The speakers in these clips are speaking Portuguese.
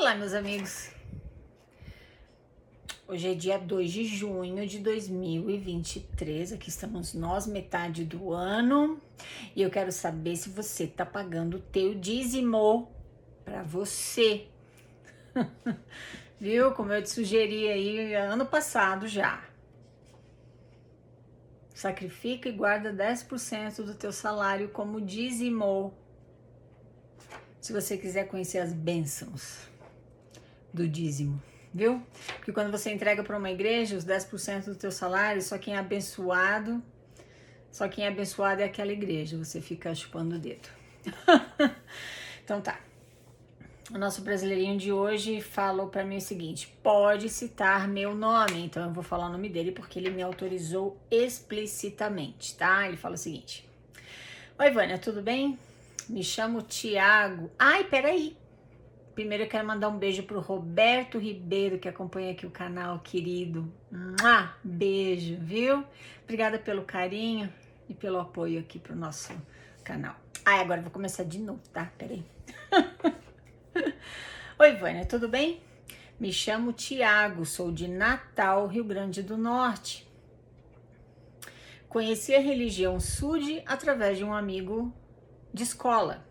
Olá, meus amigos. Hoje é dia 2 de junho de 2023. Aqui estamos nós, metade do ano. E eu quero saber se você tá pagando o teu dízimo para você. Viu? Como eu te sugeri aí ano passado já. Sacrifica e guarda 10% do teu salário como dízimo. Se você quiser conhecer as bênçãos do dízimo, viu? Porque quando você entrega para uma igreja os 10% do teu salário, só quem é abençoado é aquela igreja, você fica chupando o dedo. Então tá. O nosso brasileirinho de hoje falou para mim o seguinte: pode citar meu nome. Então eu vou falar o nome dele porque ele me autorizou explicitamente, tá? Ele fala o seguinte: oi, Vânia, tudo bem? Me chamo Tiago. Ai, peraí. Primeiro eu quero mandar um beijo pro Roberto Ribeiro, que acompanha aqui o canal, querido. Beijo, viu? Obrigada pelo carinho e pelo apoio aqui pro nosso canal. Agora eu vou começar de novo, tá? Peraí. Oi, Vânia, tudo bem? Me chamo Tiago, sou de Natal, Rio Grande do Norte. Conheci a religião Sud através de um amigo de escola.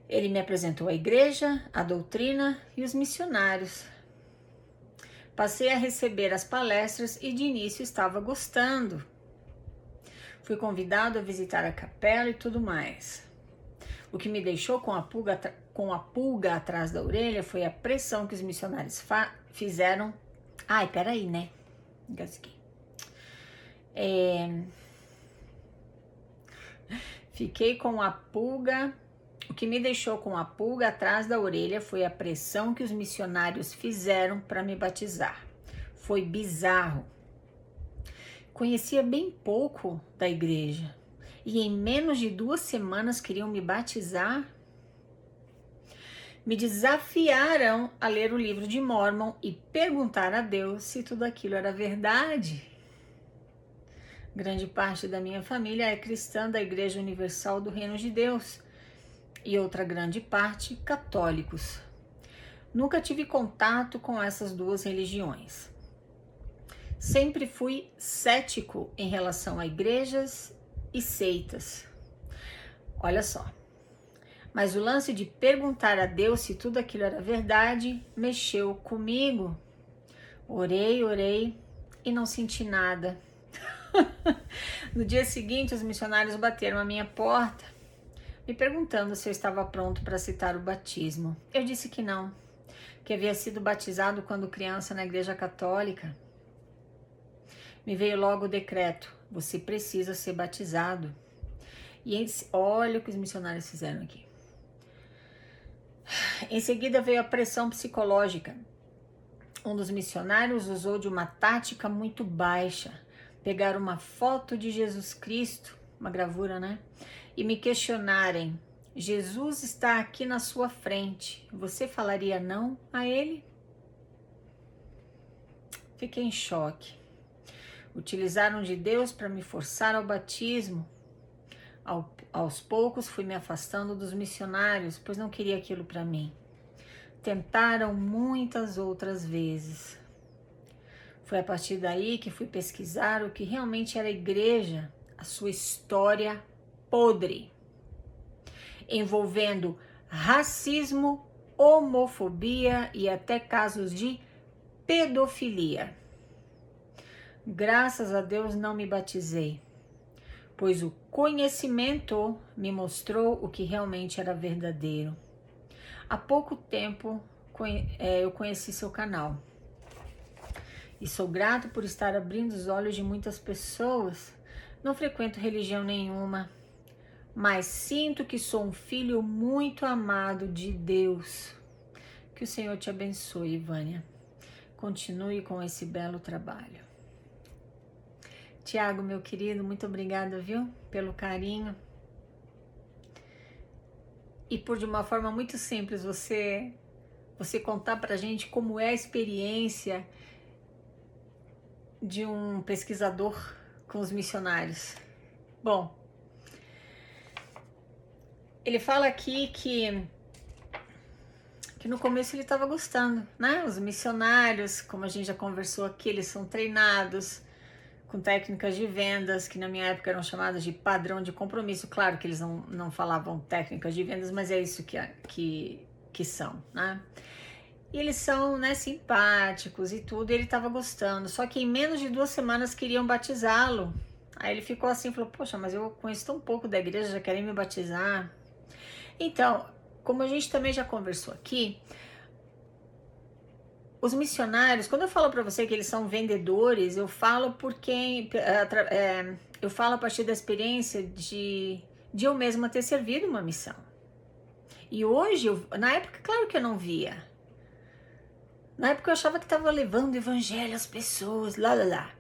Ele me apresentou a igreja, a doutrina e os missionários. Passei a receber as palestras e de início estava gostando. Fui convidado a visitar a capela e tudo mais. O que me deixou com a pulga atrás da orelha foi a pressão que os missionários fizeram. Ai, peraí, né? Engasguei. Fiquei com a pulga. O que me deixou com a pulga atrás da orelha foi a pressão que os missionários fizeram para me batizar. Foi bizarro. Conhecia bem pouco da igreja e em menos de 2 semanas queriam me batizar. Me desafiaram a ler o livro de Mórmon e perguntar a Deus se tudo aquilo era verdade. Grande parte da minha família é cristã da Igreja Universal do Reino de Deus e outra grande parte católicos. Nunca tive contato com essas duas religiões. Sempre fui cético em relação a igrejas e seitas. Olha só. Mas o lance de perguntar a Deus se tudo aquilo era verdade mexeu comigo. Orei e não senti nada. No dia seguinte, os missionários bateram à minha porta, me perguntando se eu estava pronto para aceitar o batismo. Eu disse que não, que havia sido batizado quando criança na igreja católica. Me veio logo o decreto: você precisa ser batizado. E olha o que os missionários fizeram aqui. Em seguida veio a pressão psicológica. Um dos missionários usou de uma tática muito baixa: pegar uma foto de Jesus Cristo, uma gravura, né? E me questionarem: Jesus está aqui na sua frente, você falaria não a ele? Fiquei em choque. Utilizaram de Deus para me forçar ao batismo. Aos poucos fui me afastando dos missionários, pois não queria aquilo para mim. Tentaram muitas outras vezes. Foi a partir daí que fui pesquisar o que realmente era a igreja, a sua história podre, envolvendo racismo, homofobia e até casos de pedofilia. Graças a Deus não me batizei, pois o conhecimento me mostrou o que realmente era verdadeiro. Há pouco tempo eu conheci seu canal e sou grato por estar abrindo os olhos de muitas pessoas. Não frequento religião nenhuma, mas sinto que sou um filho muito amado de Deus. Que o Senhor te abençoe, Vânia. Continue com esse belo trabalho. Tiago, meu querido, muito obrigada, viu? Pelo carinho. E por de uma forma muito simples você contar pra gente como é a experiência de um pesquisador com os missionários. Bom, ele fala aqui que que no começo ele estava gostando, né? Os missionários, como a gente já conversou aqui, eles são treinados com técnicas de vendas, que na minha época eram chamadas de padrão de compromisso. Claro que eles não falavam técnicas de vendas, mas é isso que são, né? E eles são, né, simpáticos e tudo, e ele estava gostando. Só que em menos de 2 semanas queriam batizá-lo. Aí ele ficou assim, falou, poxa, mas eu conheço tão pouco da igreja, já querem me batizar. Então, como a gente também já conversou aqui, os missionários, quando eu falo para você que eles são vendedores, eu falo eu falo a partir da experiência de eu mesma ter servido uma missão. E hoje, na época, claro que eu não via. Na época eu achava que estava levando o evangelho às pessoas, lá, lá, lá.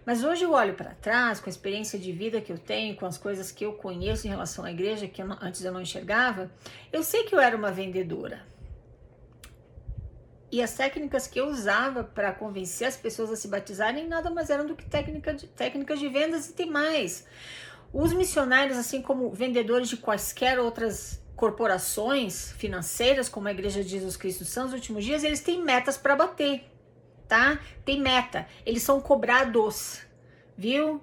Mas hoje eu olho para trás, com a experiência de vida que eu tenho, com as coisas que eu conheço em relação à igreja, que antes eu não enxergava, eu sei que eu era uma vendedora. E as técnicas que eu usava para convencer as pessoas a se batizarem nada mais eram do que técnicas de vendas, e tem mais. Os missionários, assim como vendedores de quaisquer outras corporações financeiras, como a Igreja de Jesus Cristo dos Santos Últimos Dias, eles têm metas para bater, tá? Tem meta, eles são cobrados, viu?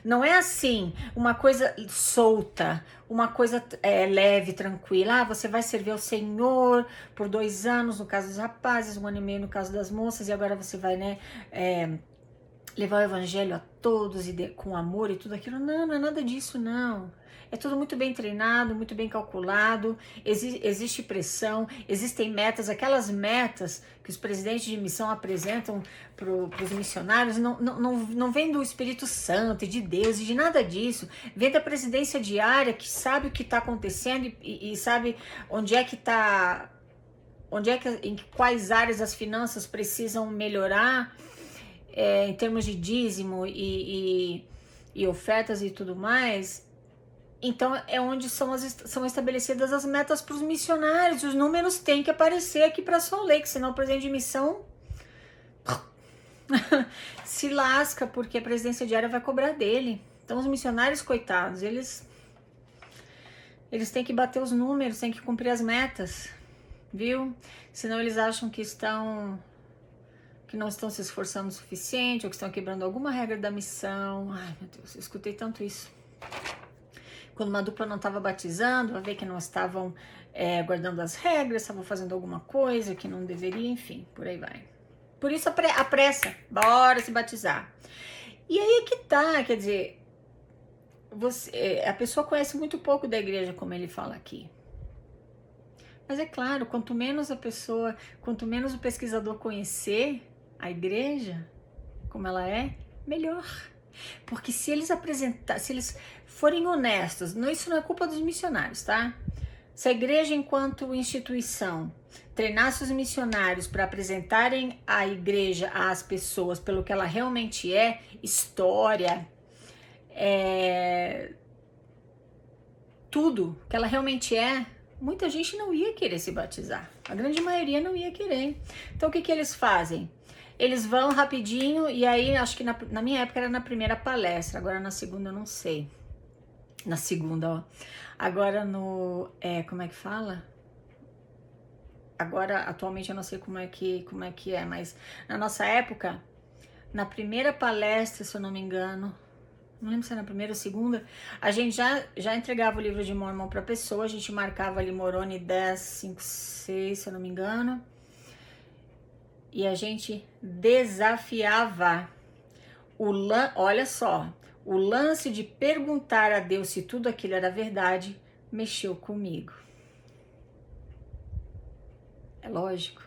Não é assim, uma coisa solta, uma coisa leve, tranquila. Ah, você vai servir ao Senhor por 2 anos, no caso dos rapazes, 1 ano e meio no caso das moças, e agora você vai, né, levar o evangelho a todos e com amor e tudo aquilo. Não, não é nada disso, não. É tudo muito bem treinado, muito bem calculado, existe pressão, existem metas, aquelas metas que os presidentes de missão apresentam para os missionários não vem do Espírito Santo e de Deus e de nada disso, vem da presidência diária que sabe o que está acontecendo e sabe onde é que está, em quais áreas as finanças precisam melhorar, em termos de dízimo e ofertas e tudo mais. Então é onde são estabelecidas as metas para os missionários. Os números têm que aparecer aqui para Salt Lake, senão o presidente de missão se lasca, porque a presidência diária vai cobrar dele. Então os missionários, coitados, eles têm que bater os números, têm que cumprir as metas, viu? Senão eles acham que não estão se esforçando o suficiente, ou que estão quebrando alguma regra da missão. Ai, meu Deus, eu escutei tanto isso. Quando uma dupla não estava batizando, vai ver que não estavam guardando as regras, estavam fazendo alguma coisa que não deveria, enfim, por aí vai. Por isso a pressa, bora se batizar. E aí é que tá, quer dizer, a pessoa conhece muito pouco da igreja, como ele fala aqui. Mas é claro, quanto menos o pesquisador conhecer a igreja, como ela é, melhor. Porque se eles forem honestos, isso não é culpa dos missionários, tá? Se a igreja, enquanto instituição, treinasse os missionários para apresentarem a igreja às pessoas pelo que ela realmente é, história, tudo que ela realmente é, muita gente não ia querer se batizar. A grande maioria não ia querer. Então o que eles fazem? Eles vão rapidinho, e aí acho que na minha época era na primeira palestra, agora na segunda eu não sei. Na segunda, ó. Agora como é que fala? Agora, atualmente eu não sei como é que é, mas na nossa época, na primeira palestra, se eu não me engano, não lembro se era na primeira ou segunda, a gente já entregava o livro de Mormon para a pessoa, a gente marcava ali Moroni 10, 5, 6, se eu não me engano, e a gente desafiava olha só, o lance de perguntar a Deus se tudo aquilo era verdade mexeu comigo. É lógico.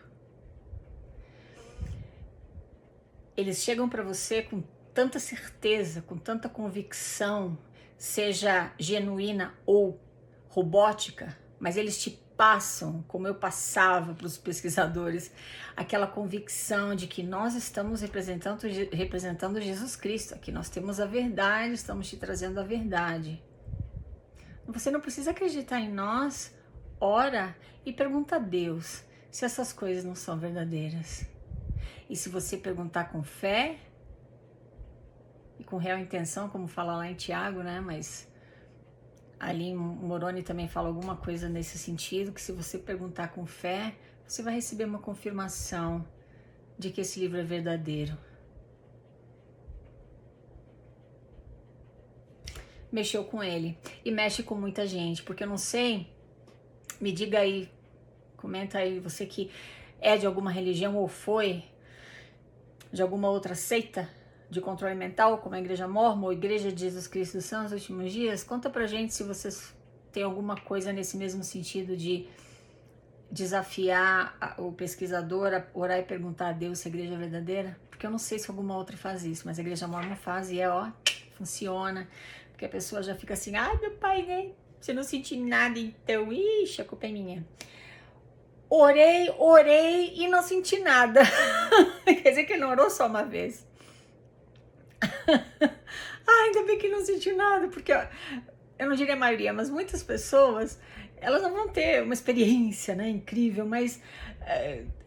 Eles chegam para você com tanta certeza, com tanta convicção, seja genuína ou robótica, mas eles te passam, como eu passava para os pesquisadores, aquela convicção de que nós estamos representando Jesus Cristo, aqui nós temos a verdade, estamos te trazendo a verdade. Você não precisa acreditar em nós, ora e pergunta a Deus se essas coisas não são verdadeiras. E se você perguntar com fé e com real intenção, como fala lá em Tiago, né, mas ali em Moroni também fala alguma coisa nesse sentido, que se você perguntar com fé, você vai receber uma confirmação de que esse livro é verdadeiro. Mexeu com ele e mexe com muita gente, porque eu não sei, me diga aí, comenta aí, você que é de alguma religião ou foi de alguma outra seita de controle mental, como a Igreja Mórmon ou Igreja de Jesus Cristo dos Santos dos Últimos Dias, conta pra gente se vocês têm alguma coisa nesse mesmo sentido de desafiar o pesquisador a orar e perguntar a Deus se a igreja é verdadeira, porque eu não sei se alguma outra faz isso, mas a Igreja Mórmon faz e funciona, porque a pessoa já fica assim, ai meu pai, né, você não sentiu nada então, ixi, a culpa é minha. Orei e não senti nada. Quer dizer que não orou só uma vez. Ainda bem que não senti nada, porque eu não diria a maioria, mas muitas pessoas, elas não vão ter uma experiência, né, incrível, mas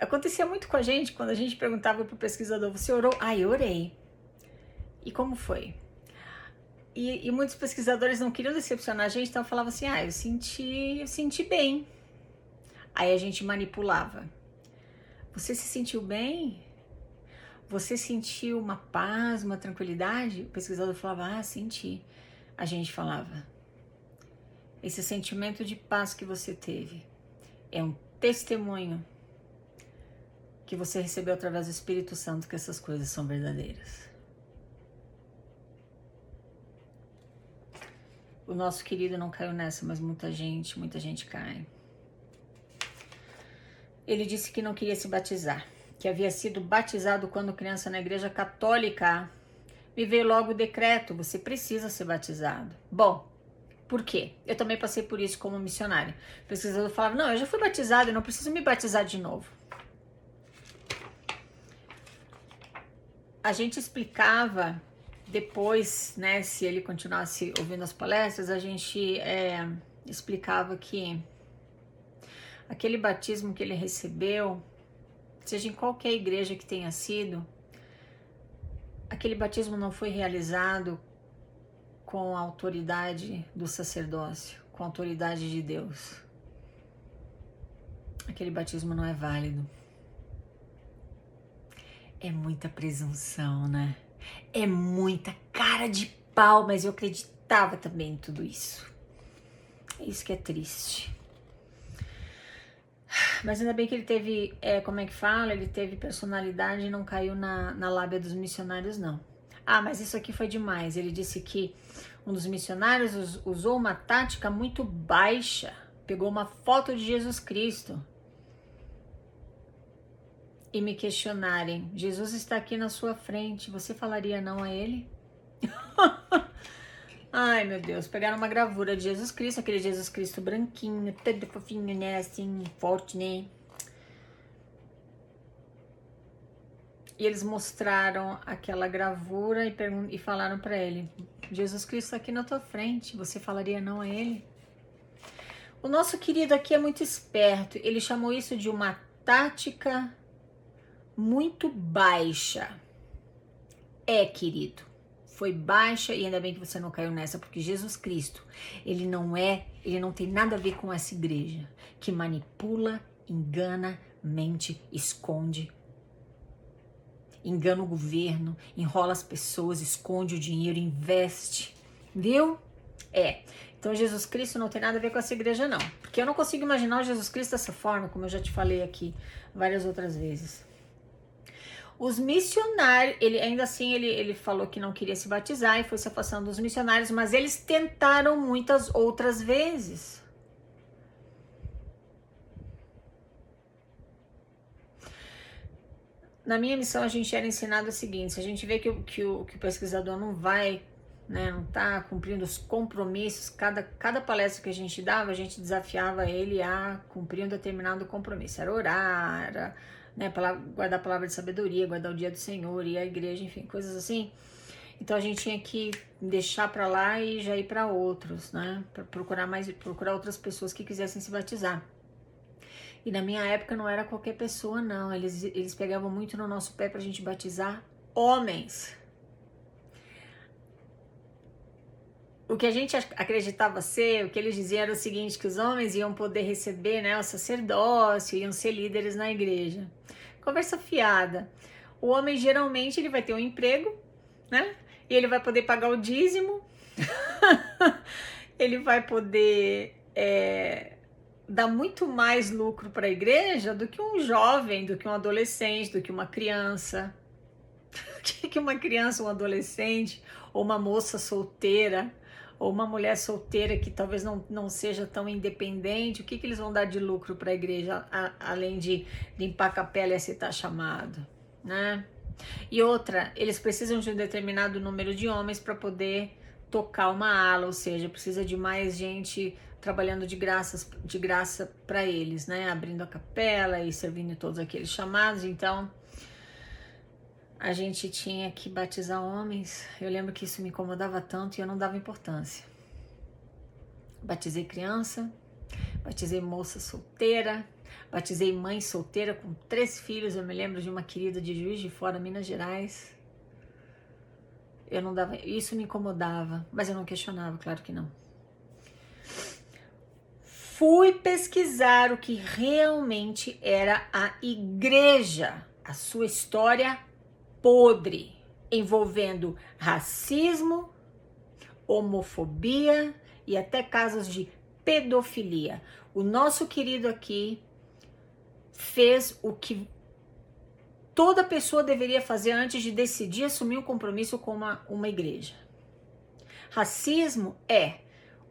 acontecia muito com a gente, quando a gente perguntava pro pesquisador, você orou? Ah, eu orei. E como foi? E muitos pesquisadores não queriam decepcionar a gente, então falavam assim, eu senti bem. Aí a gente manipulava. Você se sentiu bem? Você sentiu uma paz, uma tranquilidade? O pesquisador falava, senti. A gente falava, esse sentimento de paz que você teve é um testemunho que você recebeu através do Espírito Santo que essas coisas são verdadeiras. O nosso querido não caiu nessa, mas muita gente cai. Ele disse que não queria se batizar, que havia sido batizado quando criança na igreja católica. Me veio logo o decreto, você precisa ser batizado. Bom, por quê? Eu também passei por isso como missionária. O pesquisador falava, não, eu já fui batizado, eu não preciso me batizar de novo. A gente explicava depois, né, se ele continuasse ouvindo as palestras, a gente explicava que aquele batismo que ele recebeu, seja em qualquer igreja que tenha sido, aquele batismo não foi realizado com a autoridade do sacerdócio, com a autoridade de Deus. Aquele batismo não é válido. É muita presunção, né? É muita cara de pau, mas eu acreditava também em tudo isso. É isso que é triste. Mas ainda bem que ele teve, como é que fala? Ele teve personalidade e não caiu na lábia dos missionários, não. Mas isso aqui foi demais. Ele disse que um dos missionários usou uma tática muito baixa. Pegou uma foto de Jesus Cristo. E me questionarem, Jesus está aqui na sua frente, você falaria não a ele? Ai, meu Deus, pegaram uma gravura de Jesus Cristo, aquele Jesus Cristo branquinho, todo fofinho, né, assim, forte, né? E eles mostraram aquela gravura e falaram para ele, Jesus Cristo está aqui na tua frente, você falaria não a ele? O nosso querido aqui é muito esperto, ele chamou isso de uma tática muito baixa. Querido, foi baixa e ainda bem que você não caiu nessa, porque Jesus Cristo, ele não tem nada a ver com essa igreja que manipula, engana, mente, esconde, engana o governo, enrola as pessoas, esconde o dinheiro, investe, viu? Então Jesus Cristo não tem nada a ver com essa igreja não, porque eu não consigo imaginar o Jesus Cristo dessa forma, como eu já te falei aqui várias outras vezes. Os missionários, ele falou que não queria se batizar e foi se afastando dos missionários, mas eles tentaram muitas outras vezes. Na minha missão a gente era ensinado o seguinte, se a gente vê que o pesquisador não vai, né, não está cumprindo os compromissos, cada palestra que a gente dava, a gente desafiava ele a cumprir um determinado compromisso, era orar, era, né, guardar a palavra de sabedoria, guardar o dia do Senhor, ir à igreja, enfim, coisas assim. Então a gente tinha que deixar para lá e já ir para outros, né, para procurar outras pessoas que quisessem se batizar. E na minha época não era qualquer pessoa não, eles pegavam muito no nosso pé pra gente batizar homens. o que a gente acreditava ser, o que eles diziam era o seguinte, que os homens iam poder receber, né, o sacerdócio, iam ser líderes na igreja. Conversa fiada. O homem geralmente ele vai ter um emprego, né? E ele vai poder pagar o dízimo, ele vai poder dar muito mais lucro para a igreja do que um jovem, do que um adolescente, do que uma criança. O que uma criança, um adolescente, ou uma moça solteira, ou uma mulher solteira que talvez não seja tão independente, o que eles vão dar de lucro para a igreja, além de limpar a capela e aceitar chamado, né? E outra, eles precisam de um determinado número de homens para poder tocar uma ala, ou seja, precisa de mais gente trabalhando de graça para eles, né? Abrindo a capela e servindo todos aqueles chamados. Então, a gente tinha que batizar homens. Eu lembro que isso me incomodava tanto e eu não dava importância. Batizei criança, batizei moça solteira, batizei mãe solteira com 3 filhos. Eu me lembro de uma querida de Juiz de Fora, Minas Gerais. Eu não dava, isso me incomodava, mas eu não questionava, claro que não. Fui pesquisar o que realmente era a igreja, a sua história podre, envolvendo racismo, homofobia e até casos de pedofilia. O nosso querido aqui fez o que toda pessoa deveria fazer antes de decidir assumir um compromisso com uma igreja. Racismo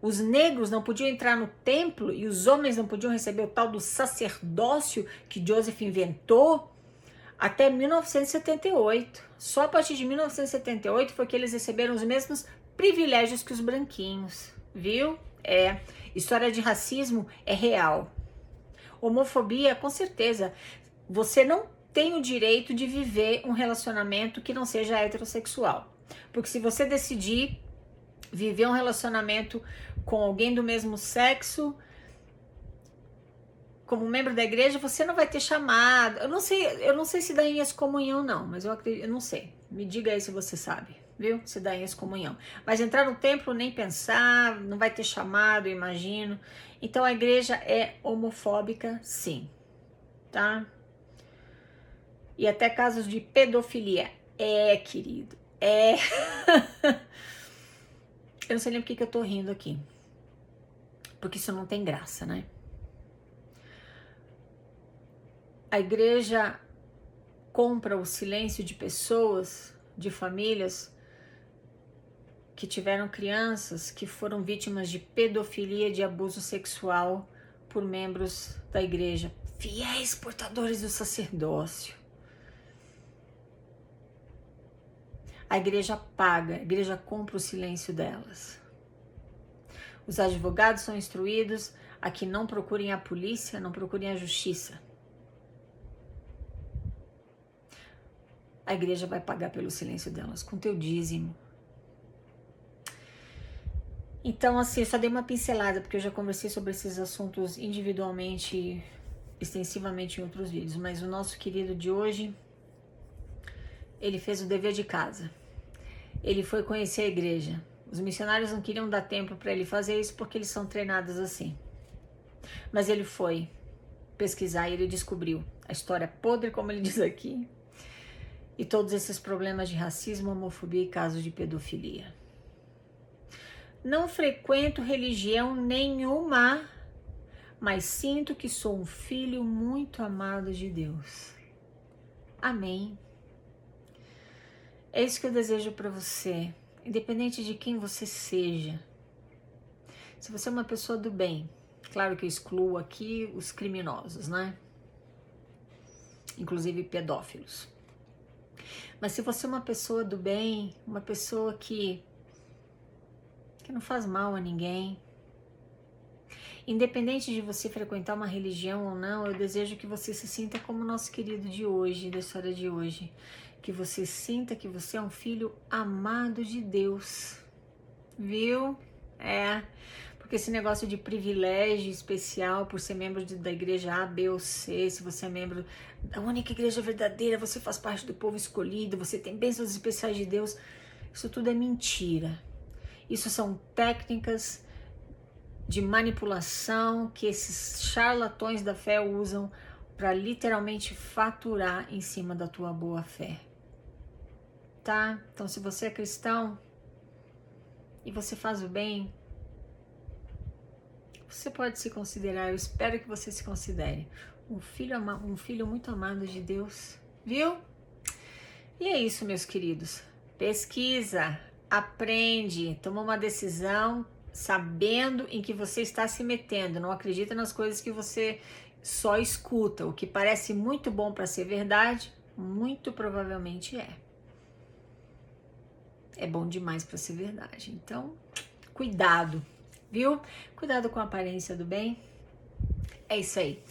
os negros não podiam entrar no templo e os homens não podiam receber o tal do sacerdócio que Joseph inventou até 1978. Só a partir de 1978 foi que eles receberam os mesmos privilégios que os branquinhos, viu? História de racismo é real. Homofobia, com certeza. Você não tem o direito de viver um relacionamento que não seja heterossexual. Porque se você decidir viver um relacionamento com alguém do mesmo sexo, como membro da igreja, você não vai ter chamado. Eu não sei se dá em excomunhão não, mas eu acredito, eu não sei. Me diga aí se você sabe, viu? Se dá em excomunhão. Mas entrar no templo nem pensar, não vai ter chamado, eu imagino. Então a igreja é homofóbica, sim, tá? E até casos de pedofilia. Querido, Eu não sei nem por que eu tô rindo aqui. Porque isso não tem graça, né? A igreja compra o silêncio de pessoas, de famílias que tiveram crianças que foram vítimas de pedofilia e de abuso sexual por membros da igreja, fiéis portadores do sacerdócio. A igreja paga, a igreja compra o silêncio delas. Os advogados são instruídos a que não procurem a polícia, não procurem a justiça. A igreja vai pagar pelo silêncio delas, com teu dízimo. Então, assim, eu só dei uma pincelada, porque eu já conversei sobre esses assuntos individualmente, extensivamente em outros vídeos, mas o nosso querido de hoje, ele fez o dever de casa. Ele foi conhecer a igreja. Os missionários não queriam dar tempo para ele fazer isso porque eles são treinados assim. Mas ele foi pesquisar e ele descobriu a história podre, como ele diz aqui, e todos esses problemas de racismo, homofobia e casos de pedofilia. Não frequento religião nenhuma, mas sinto que sou um filho muito amado de Deus. Amém. É isso que eu desejo para você, independente de quem você seja. Se você é uma pessoa do bem, claro que eu excluo aqui os criminosos, né? Inclusive pedófilos. Mas se você é uma pessoa do bem, uma pessoa que não faz mal a ninguém, independente de você frequentar uma religião ou não, eu desejo que você se sinta como o nosso querido de hoje, da história de hoje. Que você sinta que você é um filho amado de Deus, viu? Porque esse negócio de privilégio especial por ser membro da igreja A, B ou C, se você é membro da única igreja verdadeira, você faz parte do povo escolhido, você tem bênçãos especiais de Deus, isso tudo é mentira. Isso são técnicas de manipulação que esses charlatões da fé usam para literalmente faturar em cima da tua boa fé. Tá? Então, se você é cristão e você faz o bem, você pode se considerar, eu espero que você se considere um filho muito amado de Deus, viu? E é isso, meus queridos. Pesquisa, aprende, toma uma decisão sabendo em que você está se metendo. Não acredita nas coisas que você só escuta. O que parece muito bom para ser verdade, muito provavelmente é. É bom demais para ser verdade. Então, cuidado, viu? Cuidado com a aparência do bem. É isso aí.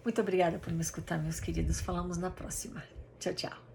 Muito obrigada por me escutar, meus queridos. Falamos na próxima. Tchau, tchau.